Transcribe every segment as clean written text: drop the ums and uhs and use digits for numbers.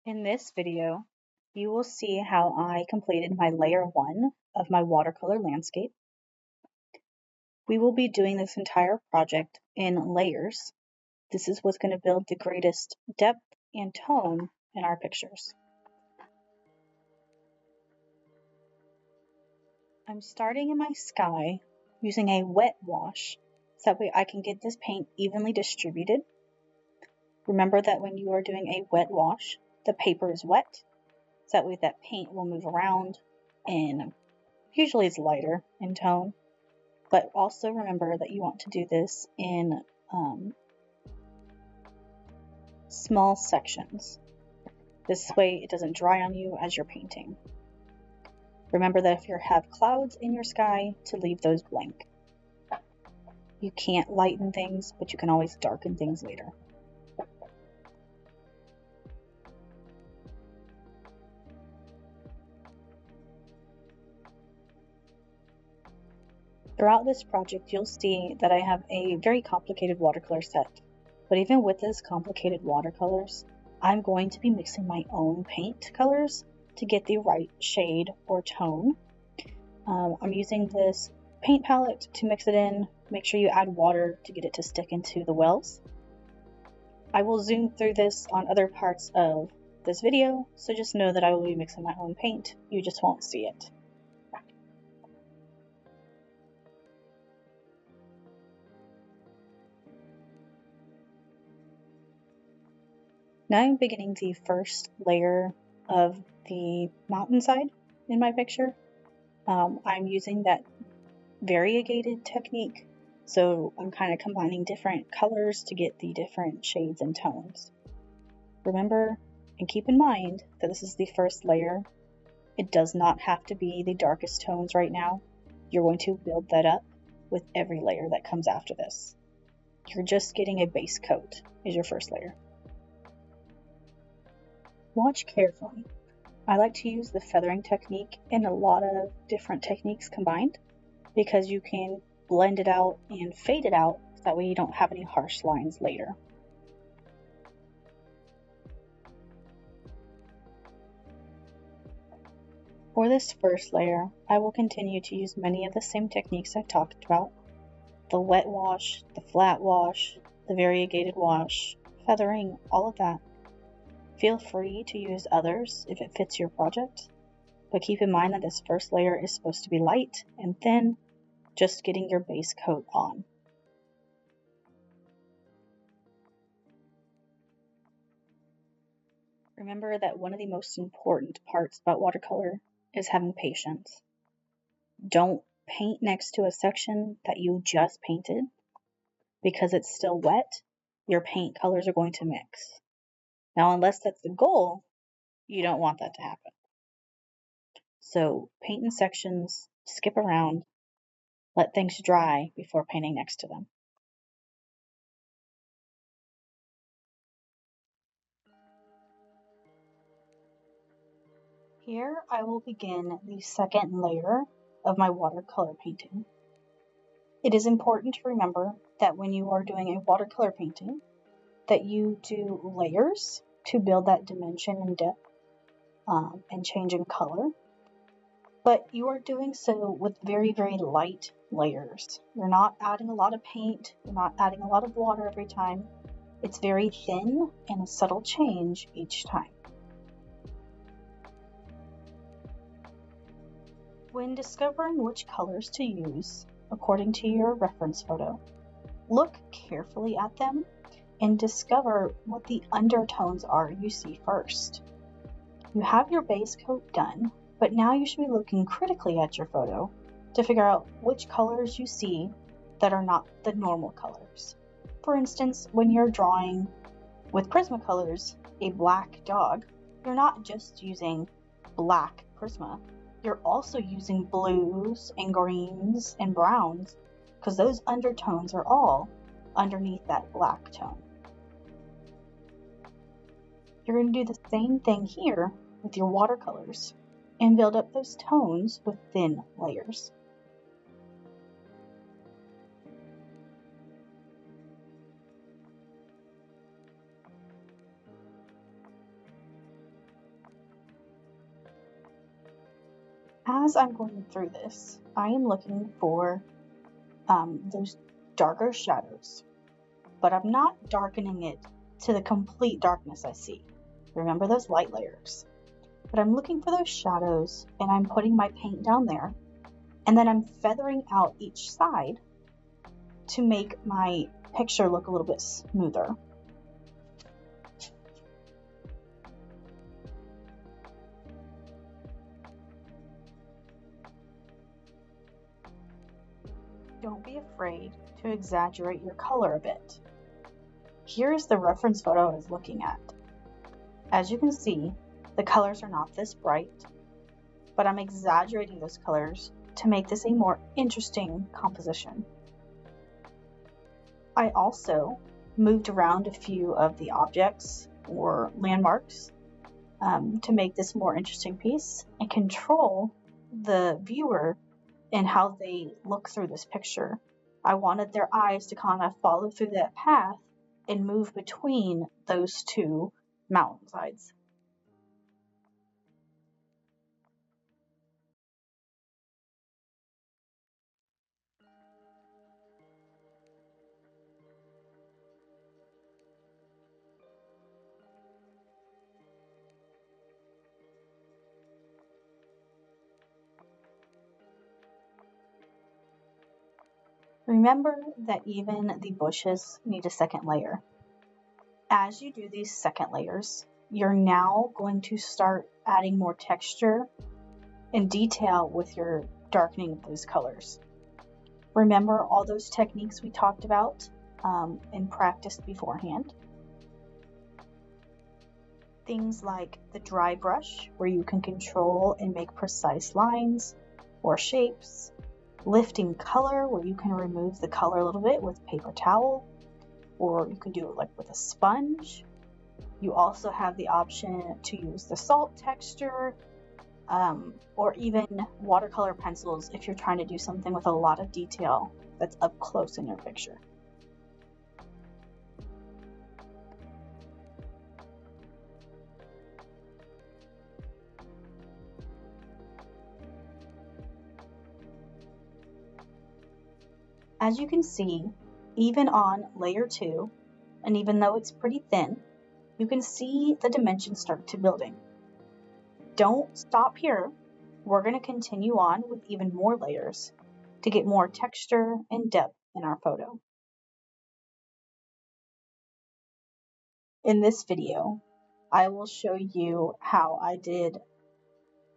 In this video, you will see how I completed my layer 1 of my watercolor landscape. We will be doing this entire project in layers. This is what's going to build the greatest depth and tone in our pictures. I'm starting in my sky using a wet wash so that way I can get this paint evenly distributed. Remember that when you are doing a wet wash, the paper is wet, so that way that paint will move around and usually it's lighter in tone. But also remember that you want to do this in small sections. This way it doesn't dry on you as you're painting. Remember that if you have clouds in your sky, to leave those blank. You can't lighten things, but you can always darken things later. Throughout this project, you'll see that I have a very complicated watercolor set. But even with this complicated watercolors, I'm going to be mixing my own paint colors to get the right shade or tone. I'm using this paint palette to mix it in. Make sure you add water to get it to stick into the wells. I will zoom through this on other parts of this video, so just know that I will be mixing my own paint. You just won't see it. Now I'm beginning the first layer of the mountainside in my picture. I'm using that variegated technique, so I'm kind of combining different colors to get the different shades and tones. Remember and keep in mind that this is the first layer. It does not have to be the darkest tones right now. You're going to build that up with every layer that comes after this. You're just getting a base coat is your first layer. Watch carefully. I like to use the feathering technique and a lot of different techniques combined because you can blend it out and fade it out so that way you don't have any harsh lines later. For this first layer, I will continue to use many of the same techniques I've talked about. The wet wash, the flat wash, the variegated wash, feathering, all of that. Feel free to use others if it fits your project, but keep in mind that this first layer is supposed to be light and thin, just getting your base coat on. Remember that one of the most important parts about watercolor is having patience. Don't paint next to a section that you just painted. Because it's still wet, your paint colors are going to mix. Now, unless that's the goal, you don't want that to happen. So paint in sections, skip around, let things dry before painting next to them. Here I will begin the second layer of my watercolor painting. It is important to remember that when you are doing a watercolor painting, that you do layers to build that dimension and depth and change in color. But you are doing so with very, very light layers. You're not adding a lot of paint, you're not adding a lot of water every time. It's very thin and a subtle change each time. When discovering which colors to use, according to your reference photo, look carefully at them and discover what the undertones are you see first. You have your base coat done, but now you should be looking critically at your photo to figure out which colors you see that are not the normal colors. For instance, when you're drawing with Prismacolors a black dog, you're not just using black Prisma, you're also using blues and greens and browns because those undertones are all underneath that black tone. You're going to do the same thing here with your watercolors and build up those tones with thin layers. As I'm going through this, I am looking for those darker shadows, but I'm not darkening it to the complete darkness I see. Remember those light layers. But I'm looking for those shadows and I'm putting my paint down there, and then I'm feathering out each side to make my picture look a little bit smoother. Don't be afraid to exaggerate your color a bit. Here is the reference photo I was looking at. As you can see, the colors are not this bright, but I'm exaggerating those colors to make this a more interesting composition. I also moved around a few of the objects or landmarks to make this more interesting piece and control the viewer and how they look through this picture. I wanted their eyes to kind of follow through that path and move between those two mountainsides. Remember that even the bushes need a second layer. As you do these second layers, you're now going to start adding more texture and detail with your darkening of those colors. Remember all those techniques we talked about and practiced beforehand? Things like the dry brush, where you can control and make precise lines or shapes. Lifting color, where you can remove the color a little bit with paper towel, or you can do it like with a sponge. You also have the option to use the salt texture, or even watercolor pencils if you're trying to do something with a lot of detail that's up close in your picture. As you can see, even on layer 2, and even though it's pretty thin, you can see the dimensions start to building. Don't stop here. We're going to continue on with even more layers to get more texture and depth in our photo. In this video, I will show you how I did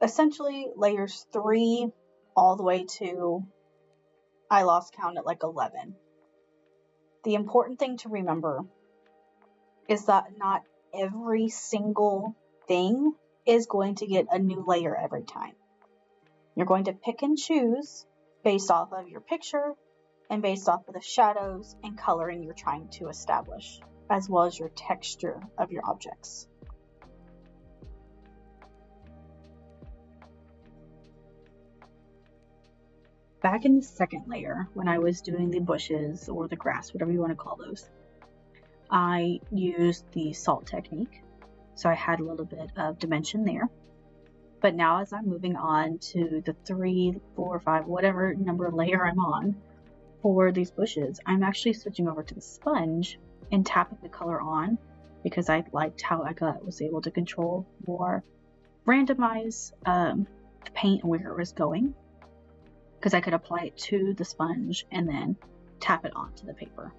essentially layers 3 all the way to, I lost count at like 11. The important thing to remember is that not every single thing is going to get a new layer every time. You're going to pick and choose based off of your picture and based off of the shadows and coloring you're trying to establish, as well as your texture of your objects. Back in the second layer, when I was doing the bushes or the grass, whatever you want to call those, I used the salt technique. So I had a little bit of dimension there. But now as I'm moving on to the 3, 4, 5, whatever number layer I'm on for these bushes, I'm actually switching over to the sponge and tapping the color on because I liked how I was able to control more, randomize the paint and where it was going, because I could apply it to the sponge and then tap it onto the paper.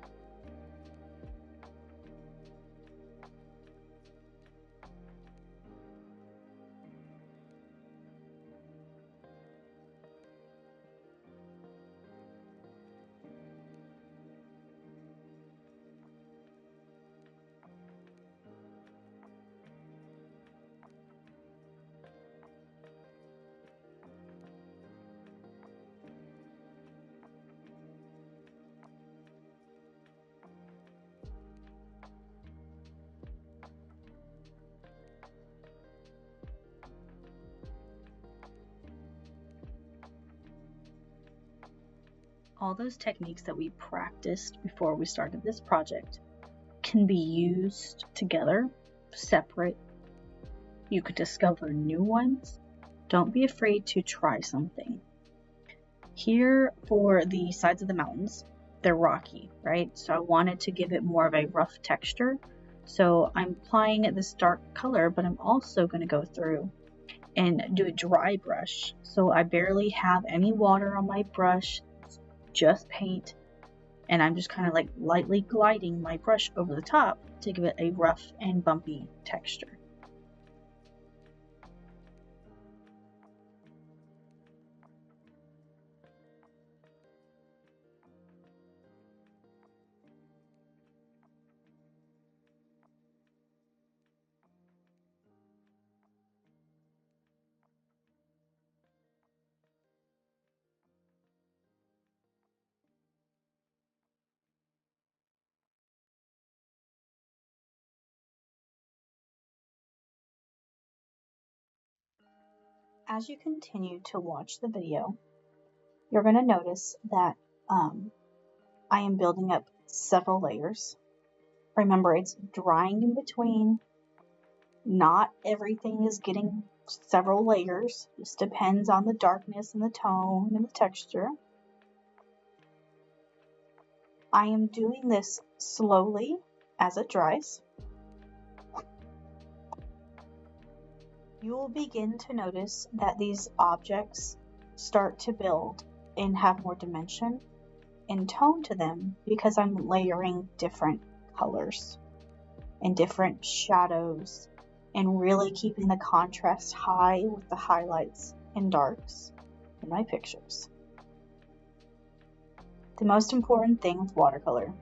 All those techniques that we practiced before we started this project can be used together, separate. You could discover new ones, don't be afraid to try something. Here for the sides of the mountains, they're rocky, right? So I wanted to give it more of a rough texture. So I'm applying this dark color, but I'm also going to go through and do a dry brush. So I barely have any water on my brush, it's just paint. And I'm just kind of like lightly gliding my brush over the top to give it a rough and bumpy texture. As you continue to watch the video, you're going to notice that I am building up several layers. Remember, it's drying in between. Not everything is getting several layers. This depends on the darkness and the tone and the texture. I am doing this slowly as it dries. You will begin to notice that these objects start to build and have more dimension and tone to them because I'm layering different colors and different shadows and really keeping the contrast high with the highlights and darks in my pictures. The most important thing with watercolor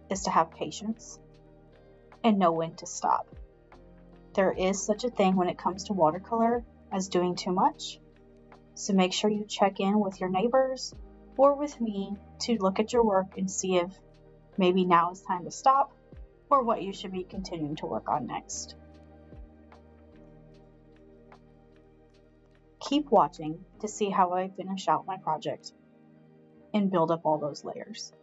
is to have patience and know when to stop. There is such a thing when it comes to watercolor as doing too much, so make sure you check in with your neighbors or with me to look at your work and see if maybe now is time to stop or what you should be continuing to work on next. Keep watching to see how I finish out my project and build up all those layers.